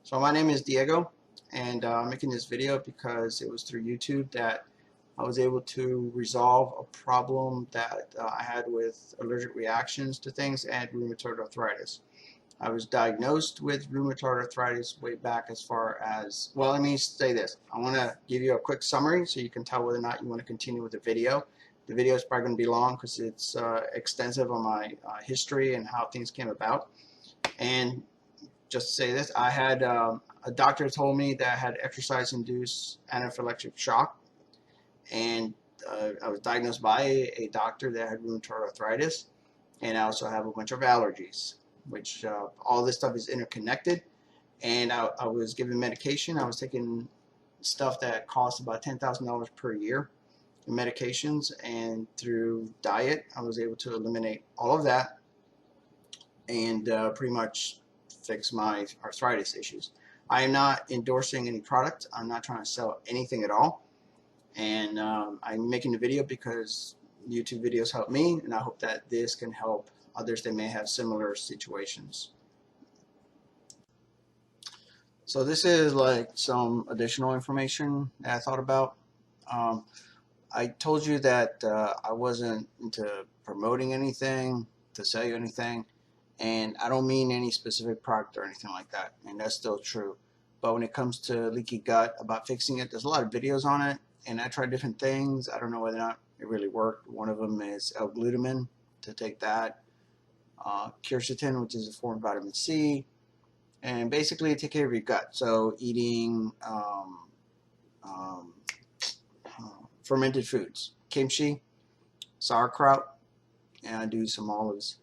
So my name is Diego, and I'm making this video because it was through YouTube that I was able to resolve a problem that I had with allergic reactions to things and rheumatoid arthritis. I was diagnosed with rheumatoid arthritis way back as far as, well, let me say this. I want to give you a quick summary so you can tell whether or not you want to continue with the video. The video is probably going to be long because it's extensive on my history and how things came about. And just to say this, I had a doctor told me that I had exercise-induced anaphylactic shock, and I was diagnosed by a doctor that had rheumatoid arthritis, and I also have a bunch of allergies, which all this stuff is interconnected. And I was given medication. I was taking stuff that cost about $10,000 per year in medications, and through diet, I was able to eliminate all of that and pretty much fix my arthritis issues. I am not endorsing any product. I'm not trying to sell anything at all. And I'm making the video because YouTube videos help me, and I hope that this can help others that may have similar situations. So this is like some additional information that I thought about. I told you that I wasn't into promoting anything, to sell you anything. And I don't mean any specific product or anything like that, and that's still true. But when it comes to leaky gut, about fixing it, there's a lot of videos on it, and I tried different things. I don't know whether or not it really worked. One of them is L-glutamine, to take that, quercetin, which is a form of vitamin C, and basically take care of your gut. So eating fermented foods, kimchi, sauerkraut, and I do some olives.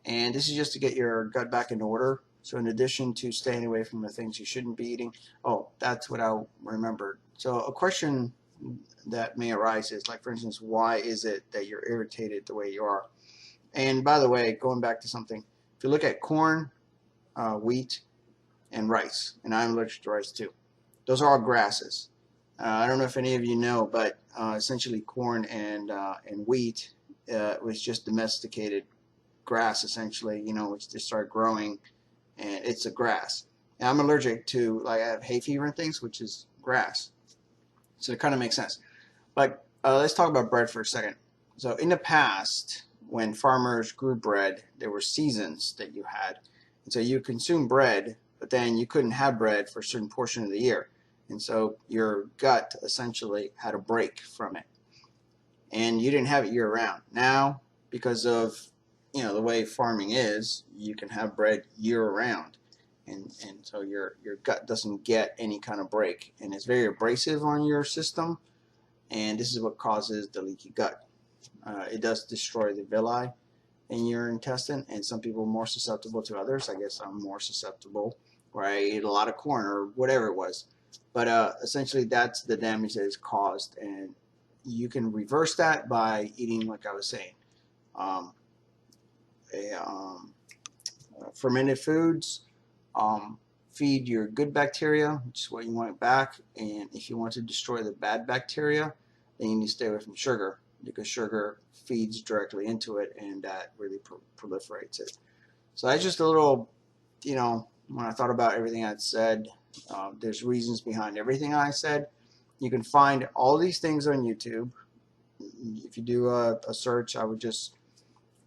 And this is just to get your gut back in order. So in addition to staying away from the things you shouldn't be eating, oh, that's what I remembered. So a question that may arise is, like, for instance, why is it that you're irritated the way you are? And by the way, going back to something, if you look at corn, wheat, and rice, and I'm allergic to rice too, those are all grasses. I don't know if any of you know, but essentially corn and wheat was just domesticated grass, essentially, which they start growing, and it's a grass. And I'm allergic to, like, I have hay fever and things, which is grass. So it kind of makes sense. But let's talk about bread for a second. So in the past, when farmers grew bread, there were seasons that you had. And so you consume bread, but then you couldn't have bread for a certain portion of the year. And so your gut essentially had a break from it. And you didn't have it year round. Now, because of the way farming is, you can have bread year round, and so your gut doesn't get any kind of break, and it's very abrasive on your system, and this is what causes the leaky gut. It does destroy the villi in your intestine, and some people are more susceptible to others. I guess I'm more susceptible, where I ate a lot of corn or whatever it was, but essentially that's the damage that is caused, and you can reverse that by eating, like I was saying, fermented foods. Feed your good bacteria, which is what you want back, and if you want to destroy the bad bacteria, then you need to stay away from sugar, because sugar feeds directly into it, and that really proliferates it. So that's just a little, when I thought about everything I'd said, there's reasons behind everything I said. You can find all these things on YouTube. If you do a search, I would just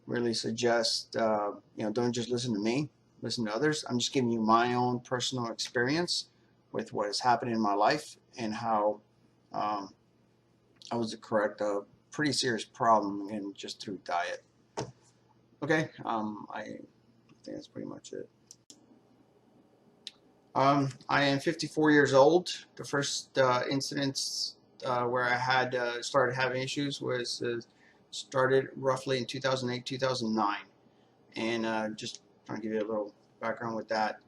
really suggest, don't just listen to me, listen to others. I'm just giving you my own personal experience with what has happened in my life, and how I was to correct a pretty serious problem, and just through diet. Okay, I think that's pretty much it. I am 54 years old. The first incidents where I had started having issues was started roughly in 2008, 2009. And just trying to give you a little background with that,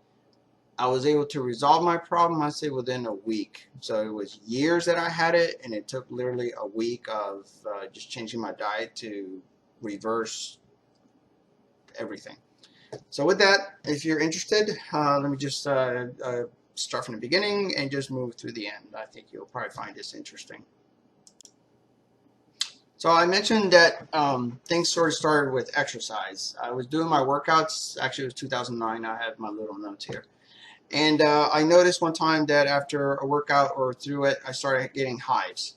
I was able to resolve my problem, I'd say, within a week. So it was years that I had it, and it took literally a week of just changing my diet to reverse everything. So with that, if you're interested, let me just start from the beginning and just move through the end. I think you'll probably find this interesting. So I mentioned that things sort of started with exercise. I was doing my workouts. Actually, it was 2009. I have my little notes here. And I noticed one time that after a workout or through it, I started getting hives.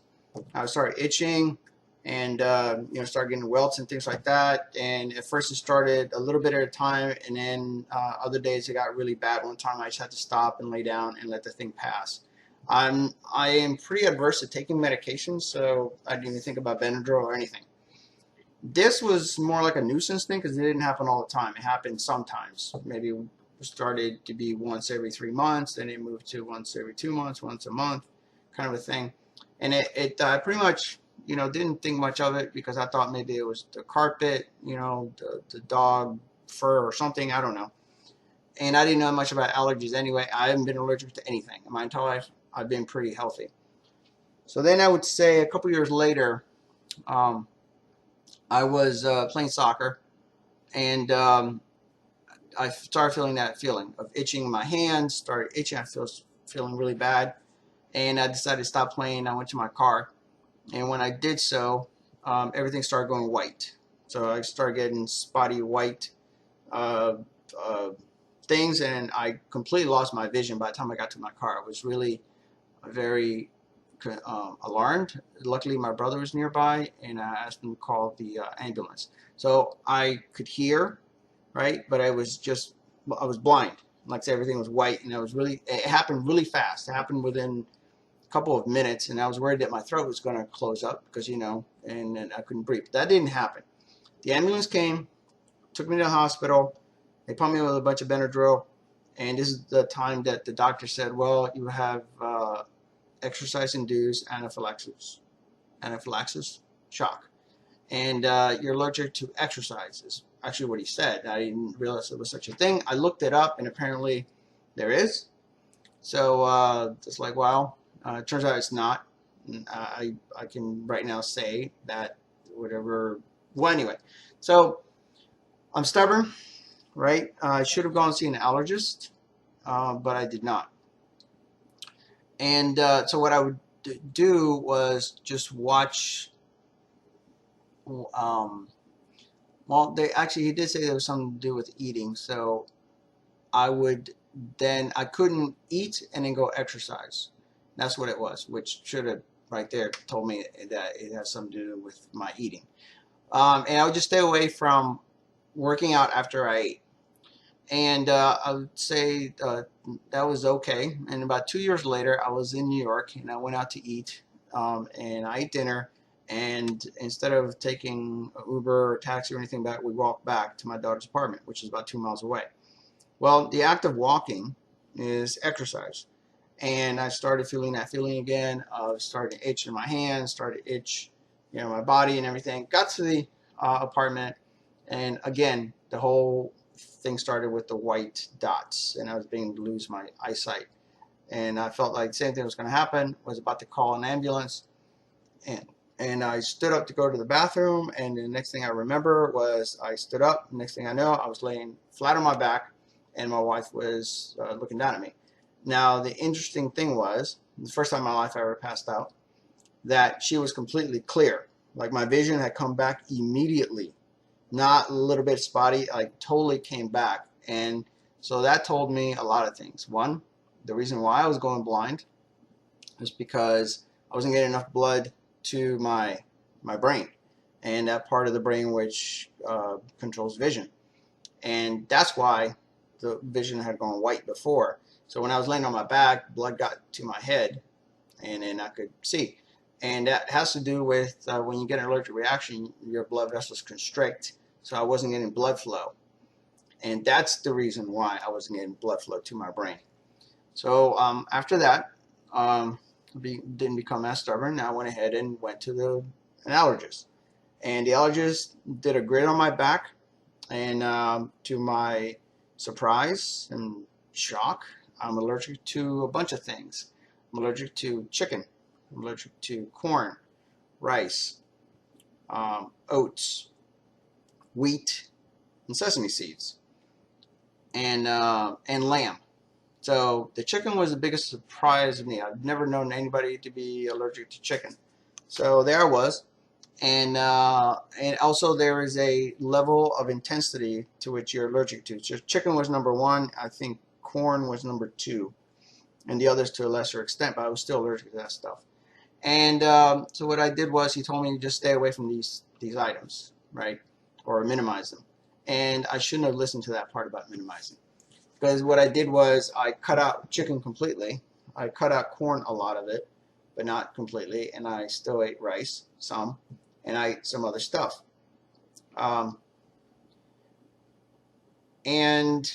I started itching and started getting welts and things like that. And at first it started a little bit at a time, and then other days it got really bad. One time I just had to stop and lay down and let the thing pass. I am pretty adverse to taking medications, so I didn't even think about Benadryl or anything. This was more like a nuisance thing because it didn't happen all the time. It happened sometimes. Maybe it started to be once every 3 months, then it moved to once every 2 months, once a month, kind of a thing. And it pretty much, didn't think much of it because I thought maybe it was the carpet, the dog fur or something. I don't know. And I didn't know much about allergies anyway. I haven't been allergic to anything in my entire life. I've been pretty healthy. So then I would say a couple years later, um, I was playing soccer, and I started feeling that feeling of itching in my hands, started itching. I was feeling really bad, and I decided to stop playing. I went to my car, and when I did so, everything started going white. So I started getting spotty white uh, uh, things, and I completely lost my vision by the time I got to my car. I was really very alarmed. Luckily, my brother was nearby, and I asked him to call the ambulance. So I could hear, right, but I was blind. Like I said, everything was white, and it happened really fast. It happened within a couple of minutes, and I was worried that my throat was going to close up because, and I couldn't breathe. But that didn't happen. The ambulance came, took me to the hospital. They pumped me with a bunch of Benadryl, and this is the time that the doctor said, well, you have exercise-induced anaphylaxis shock, and you're allergic to exercise is actually what he said. I didn't realize there was such a thing. I looked it up, and apparently there is. So it's like, wow. It turns out it's not. I can right now say that whatever. Well, anyway, so I'm stubborn, right? I should have gone and seen an allergist, but I did not. And so what I would do was just watch. Well, he did say there was something to do with eating. So I couldn't eat and then go exercise. That's what it was, which should have right there told me that it has something to do with my eating. And I would just stay away from working out after I ate. And I would say that was okay. And about 2 years later, I was in New York, and I went out to eat, and I ate dinner. And instead of taking an Uber or taxi or anything back, we walked back to my daughter's apartment, which is about 2 miles away. Well, the act of walking is exercise. And I started feeling that feeling again. Started to itch in my hands, started to itch, my body and everything. Got to the apartment, and again, the whole thing started with the white dots, and I was beginning to lose my eyesight. And I felt like the same thing was going to happen. Was about to call an ambulance, and I stood up to go to the bathroom, and the next thing I remember was I stood up. Next thing I know, I was laying flat on my back, and my wife was looking down at me. Now, the interesting thing was, the first time in my life I ever passed out, that she was completely clear. Like my vision had come back immediately. Not a little bit spotty, like totally came back. And so that told me a lot of things. One, the reason why I was going blind was because I wasn't getting enough blood to my brain, and that part of the brain which controls vision. And that's why the vision had gone white before. So when I was laying on my back, blood got to my head, and then I could see. And that has to do with when you get an allergic reaction, your blood vessels constrict. So I wasn't getting blood flow. And that's the reason why I wasn't getting blood flow to my brain. So after that, didn't become as stubborn. I went ahead and went to an allergist. And the allergist did a grid on my back. And to my surprise and shock, I'm allergic to a bunch of things. I'm allergic to chicken. I'm allergic to corn, rice, oats, wheat, and sesame seeds, and lamb. So the chicken was the biggest surprise to me. I've never known anybody to be allergic to chicken. So there I was, And also there is a level of intensity to which you're allergic to. So chicken was number one. I think corn was number two, and the others to a lesser extent, but I was still allergic to that stuff. And so what I did was he told me to just stay away from these items, right, or minimize them. And I shouldn't have listened to that part about minimizing, because what I did was I cut out chicken completely. I cut out corn, a lot of it, but not completely, and I still ate rice, some, and I ate some other stuff. And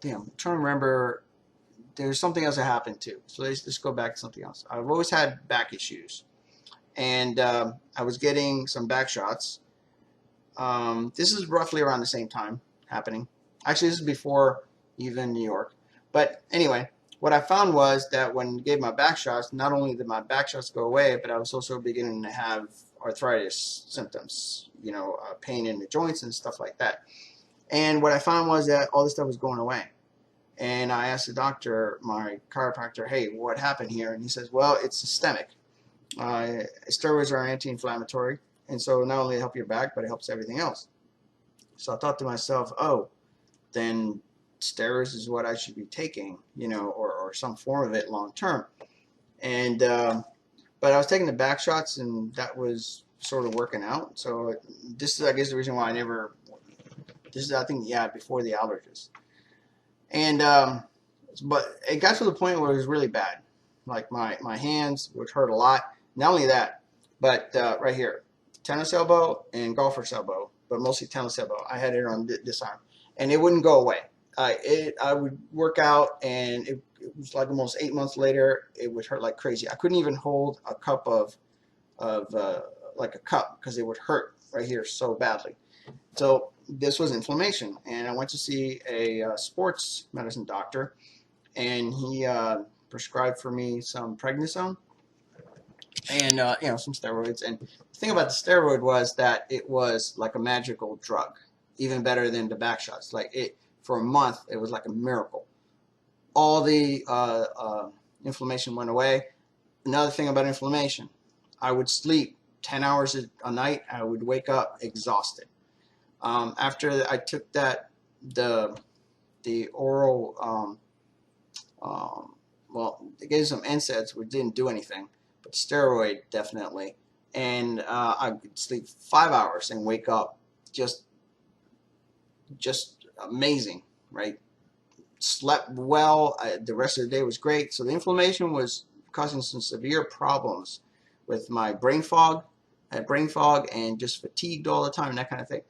damn, I'm trying to remember. There's something else that happened too. So let's go back to something else. I've always had back issues, and I was getting some back shots. This is roughly around the same time happening. Actually, this is before even New York. But anyway, what I found was that when I gave my back shots, not only did my back shots go away, but I was also beginning to have arthritis symptoms, you know, pain in the joints and stuff like that. And what I found was that all this stuff was going away. And I asked the doctor, my chiropractor, hey, what happened here? And he says, well, it's systemic. Steroids are anti-inflammatory, and so not only help your back, but it helps everything else. So I thought to myself, oh, then steroids is what I should be taking, you know, or some form of it long term. And but I was taking the back shots, and that was sort of working out. So this is, I guess, the reason why I never. This is, I think, yeah, before the allergies. And but it got to the point where it was really bad. Like my hands would hurt a lot. Not only that, but right here, tennis elbow and golfer's elbow, but mostly tennis elbow. I had it on this arm, and it wouldn't go away. I would work out, and it was like almost 8 months later, it would hurt like crazy. I couldn't even hold a cup of like a cup, because it would hurt right here so badly. So this was inflammation, and I went to see a sports medicine doctor, and he prescribed for me some prednisone and you know, some steroids. And the thing about the steroid was that it was like a magical drug, even better than the back shots. Like, it, for a month, it was like a miracle. All the inflammation went away. Another thing about inflammation, I would sleep 10 hours a night. I would wake up exhausted. After I took that, the oral, well, they gave some NSAIDs, which didn't do anything, but steroid definitely. And I could sleep 5 hours and wake up just amazing, right? Slept well. The rest of the day was great. So the inflammation was causing some severe problems with my brain fog. I had brain fog and just fatigued all the time and that kind of thing.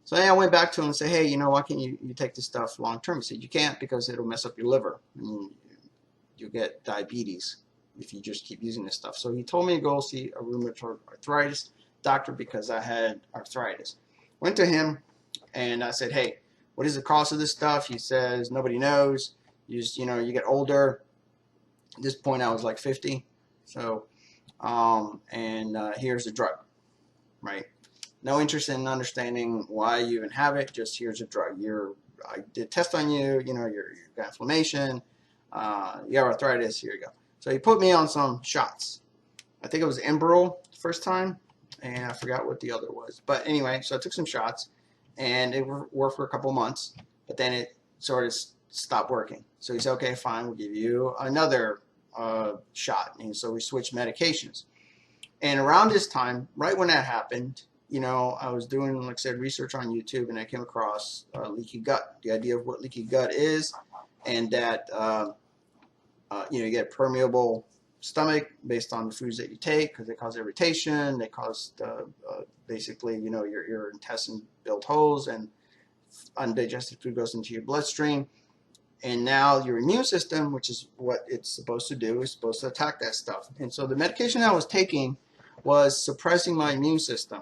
So then I went back to him and said, hey, you know, why can't you take this stuff long term? He said, you can't, because it'll mess up your liver. And you'll get diabetes if you just keep using this stuff. So he told me to go see a rheumatoid arthritis doctor because I had arthritis. Went to him and I said, hey, what is the cost of this stuff? He says, nobody knows. You just, you know, you get older. At this point, I was like 50. So, here's the drug, right? No interest in understanding why you even have it. Just, here's a drug. I did a test on you. You know, you've got inflammation. You have arthritis. Here you go. So he put me on some shots. I think it was Enbrel the first time, and I forgot what the other was. But anyway, so I took some shots, and it worked for a couple months. But then it sort of stopped working. So he said, okay, fine, we'll give you another shot. And so we switched medications. And around this time, right when that happened, you know, I was doing, like I said, research on YouTube, and I came across leaky gut, the idea of what leaky gut is, and that, you know, you get permeable stomach based on the foods that you take, because they cause irritation, they cause, basically, you know, your intestine build holes, and undigested food goes into your bloodstream. And now your immune system, which is what it's supposed to do, is supposed to attack that stuff. And so the medication I was taking was suppressing my immune system,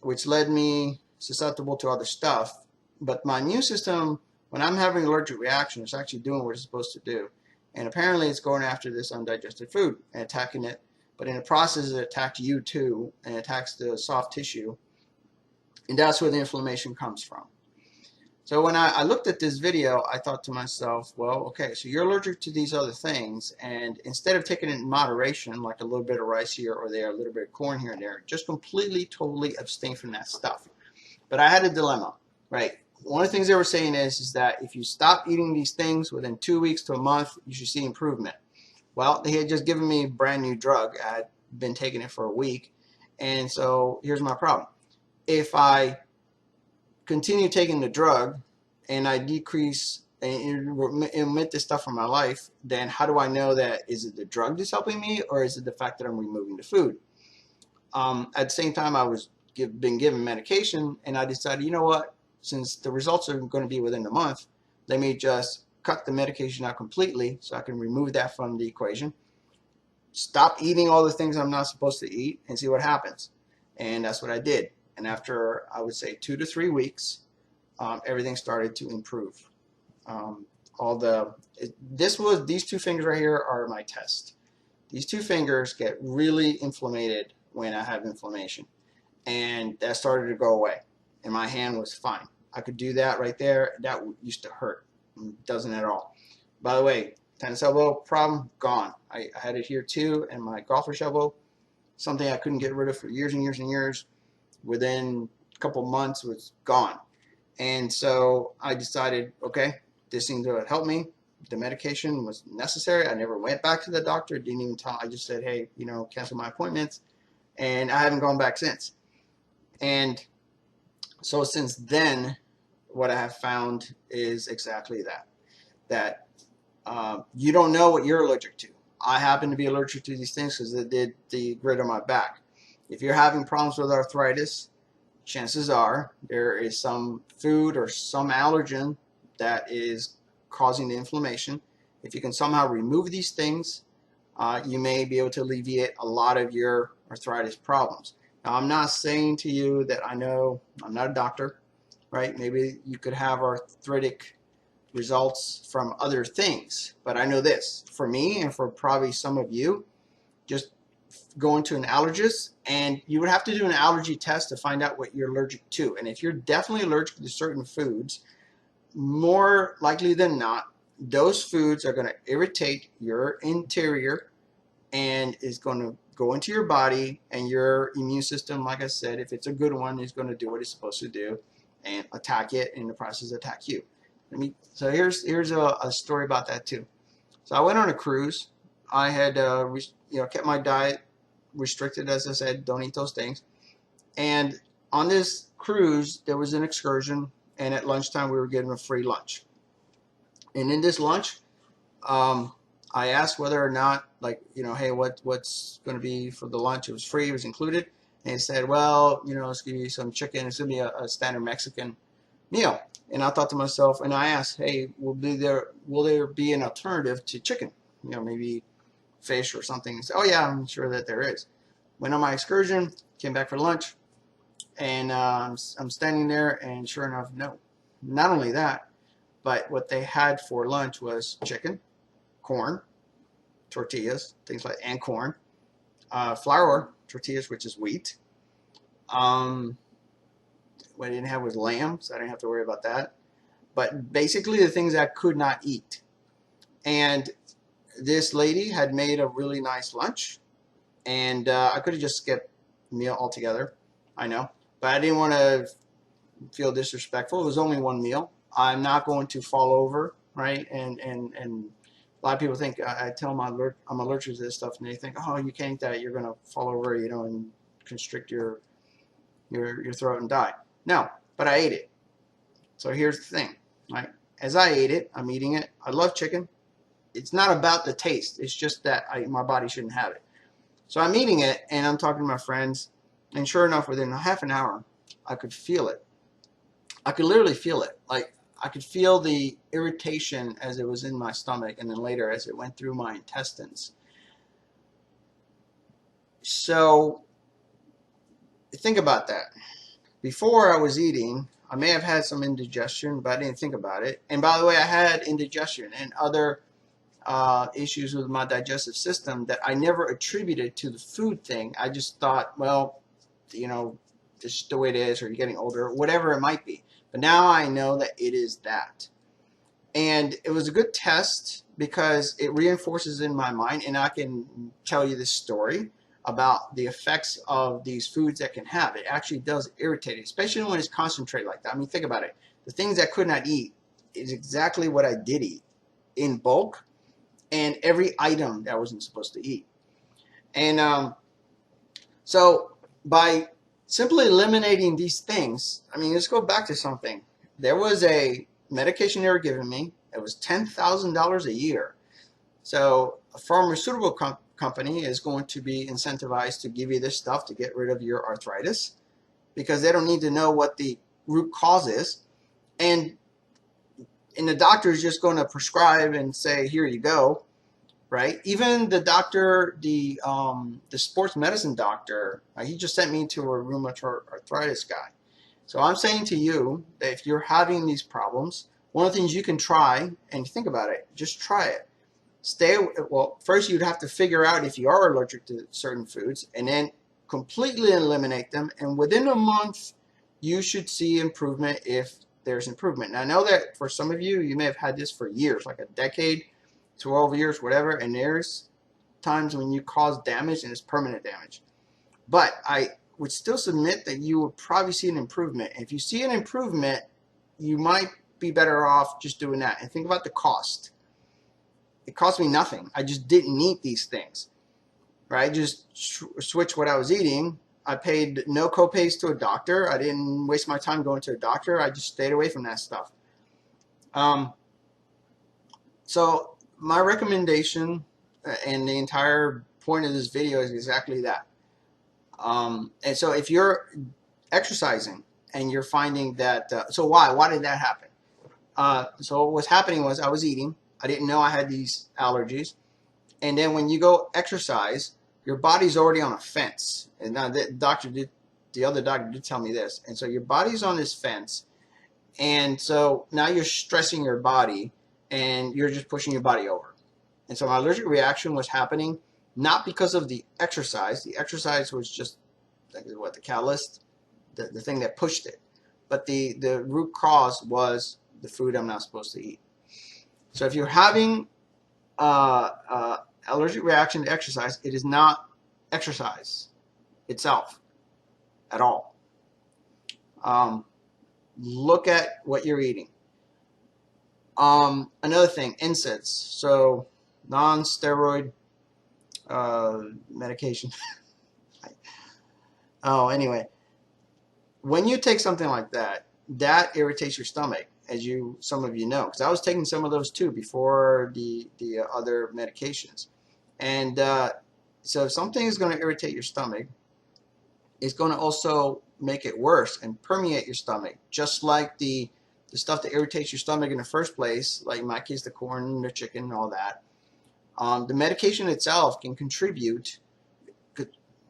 which led me susceptible to other stuff. But my immune system, when I'm having an allergic reaction, it's actually doing what it's supposed to do. And apparently it's going after this undigested food and attacking it. But in the process, it attacks you too, and attacks the soft tissue. And that's where the inflammation comes from. So when I looked at this video, I thought to myself, well, okay, so you're allergic to these other things, and instead of taking it in moderation, like a little bit of rice here or there, a little bit of corn here and there, just completely, totally abstain from that stuff. But I had a dilemma, right? One of the things they were saying is that if you stop eating these things within 2 weeks to a month, you should see improvement. Well, they had just given me a brand new drug. I had been taking it for a week. And so here's my problem. If I continue taking the drug and I decrease and omit this stuff from my life, then how do I know that is it the drug that's helping me or is it the fact that I'm removing the food? At the same time, I was been given medication, and I decided, you know what, since the results are going to be within a month, let me just cut the medication out completely so I can remove that from the equation, stop eating all the things I'm not supposed to eat, and see what happens. And that's what I did. And after, I would say, 2 to 3 weeks, everything started to improve. These two fingers right here are my test. These two fingers get really inflamed when I have inflammation. And that started to go away. And my hand was fine. I could do that right there. That used to hurt. It doesn't at all. By the way, tennis elbow problem, gone. I had it here too, and my golfer's elbow, something I couldn't get rid of for years and years and years. Within a couple months, was gone. And so I decided, okay, this seemed to help me. The medication was necessary. I never went back to the doctor. Didn't even tell. I just said, hey, cancel my appointments. And I haven't gone back since. And so since then, what I have found is exactly that you don't know what you're allergic to. I happen to be allergic to these things because they did the grid on my back. If you're having problems with arthritis, chances are there is some food or some allergen that is causing the inflammation. If you can somehow remove these things, you may be able to alleviate a lot of your arthritis problems. Now, I'm not saying to you that I know, I'm not a doctor, right? Maybe you could have arthritic results from other things, but I know this. For me and for probably some of you, just going to an allergist, and you would have to do an allergy test to find out what you're allergic to. And if you're definitely allergic to certain foods, more likely than not, those foods are going to irritate your interior and is going to go into your body, and your immune system, like I said, if it's a good one, is going to do what it's supposed to do and attack it, in the process attack you. So here's a story about that too. So I went on a cruise. I had kept my diet restricted, as I said, don't eat those things. And on this cruise, there was an excursion, and at lunchtime we were getting a free lunch. And in this lunch, I asked whether or not, hey, what's going to be for the lunch? It was free, it was included. And he said, well, it's going to be some chicken. It's going to be a standard Mexican meal. And I thought to myself, and I asked, hey, will there be an alternative to chicken? Maybe fish or something. He said, oh yeah, I'm sure that there is. Went on my excursion, came back for lunch, and I'm standing there, and sure enough, no. Not only that, but what they had for lunch was chicken, corn, tortillas, things like, and corn, flour tortillas, which is wheat. What I didn't have was lamb, so I didn't have to worry about that. But basically the things I could not eat. And this lady had made a really nice lunch, and I could have just skipped the meal altogether, I know. But I didn't want to feel disrespectful. It was only one meal. I'm not going to fall over, right? And a lot of people think, I tell them I'm allergic to this stuff, and they think, oh, you can't eat that. You're going to fall over, and constrict your throat and die. No, but I ate it. So here's the thing, right? As I ate it, I'm eating it. I love chicken. It's not about the taste. It's just that my body shouldn't have it. So I'm eating it, and I'm talking to my friends, and sure enough, within half an hour, I could feel it. I could literally feel it. Like, I could feel the irritation as it was in my stomach, and then later as it went through my intestines. So think about that. Before I was eating, I may have had some indigestion, but I didn't think about it. And by the way, I had indigestion and other issues with my digestive system that I never attributed to the food thing. I just thought, well, this is the way it is, or you're getting older, whatever it might be. But now I know that it is that. And it was a good test because it reinforces in my mind, and I can tell you this story about the effects of these foods that can have. It actually does irritate it, especially when it's concentrated like that. I mean, think about it. The things I could not eat is exactly what I did eat in bulk, and every item that I wasn't supposed to eat. And so by simply eliminating these things, I mean, let's go back to something. There was a medication they were giving me. It was $10,000 a year. So a pharmaceutical company is going to be incentivized to give you this stuff to get rid of your arthritis because they don't need to know what the root cause is. And the doctor is just going to prescribe and say, here you go. Right? Even the doctor, the sports medicine doctor, he just sent me to a rheumatoid arthritis guy. So I'm saying to you that if you're having these problems, one of the things you can try, and think about it, just try it. Well, first you'd have to figure out if you are allergic to certain foods, and then completely eliminate them. And within a month, you should see improvement if there's improvement. Now, I know that for some of you, you may have had this for years, like a decade, 12 years, whatever, and there's times when you cause damage and it's permanent damage. But I would still submit that you would probably see an improvement. And if you see an improvement, you might be better off just doing that. And think about the cost. It cost me nothing. I just didn't eat these things. Right? I just switched what I was eating. I paid no copays to a doctor. I didn't waste my time going to a doctor. I just stayed away from that stuff. So my recommendation and the entire point of this video is exactly that. And so if you're exercising and you're finding that, so why did that happen? So what's happening was I was eating. I didn't know I had these allergies. And then when you go exercise, your body's already on a fence. And now the other doctor did tell me this. And so your body's on this fence. And so now you're stressing your body and you're just pushing your body over. And so my allergic reaction was happening not because of the exercise. The exercise was just the catalyst, the thing that pushed it. But the root cause was the food I'm not supposed to eat. So if you're having allergic reaction to exercise, it is not exercise itself at all. Look at what you're eating. Another thing, NSAIDs, so non-steroid medication. Anyway, when you take something like that, that irritates your stomach, as some of you know, because I was taking some of those too before the other medications. And so if something is going to irritate your stomach, it's going to also make it worse and permeate your stomach, just like the stuff that irritates your stomach in the first place, like in my case, the corn, the chicken, and all that. The medication itself can contribute.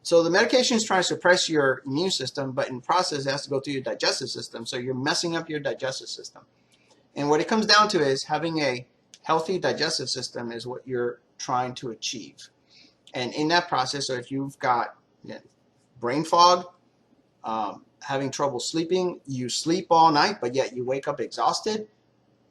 So the medication is trying to suppress your immune system, but in the process, it has to go through your digestive system. So you're messing up your digestive system. And what it comes down to is having a healthy digestive system is what you're trying to achieve. And in that process, so if you've got brain fog, having trouble sleeping, you sleep all night, but yet you wake up exhausted,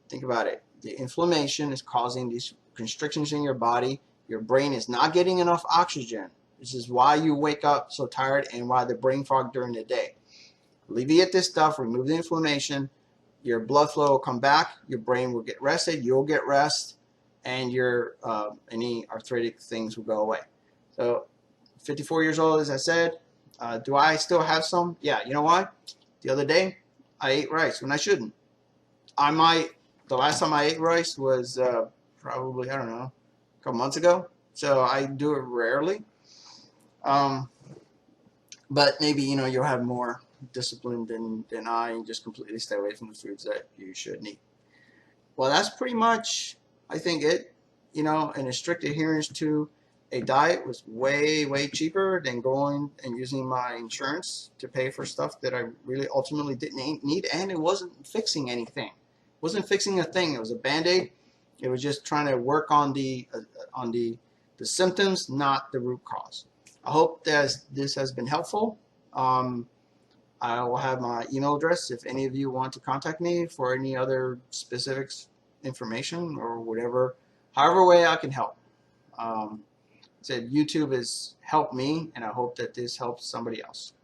think about it. The inflammation is causing these constrictions in your body. Your brain is not getting enough oxygen. This is why you wake up so tired and why the brain fog during the day. Alleviate this stuff, remove the inflammation, your blood flow will come back, your brain will get rested, you'll get rest, and your any arthritic things will go away. So 54 years old, as I said. Do I still have some? Yeah, you know why? The other day, I ate rice when I shouldn't. The last time I ate rice was probably, I don't know, a couple months ago. So I do it rarely. But maybe, you'll have more discipline than I and just completely stay away from the foods that you shouldn't eat. Well, that's pretty much, I think, it. And a strict adherence to a diet was way, way cheaper than going and using my insurance to pay for stuff that I really ultimately didn't need, and it wasn't fixing anything. It wasn't fixing a thing. It was a Band-Aid. It was just trying to work on the symptoms, not the root cause. I hope that this has been helpful. I will have my email address if any of you want to contact me for any other specifics information or whatever, however way I can help. Said YouTube has helped me, and I hope that this helps somebody else.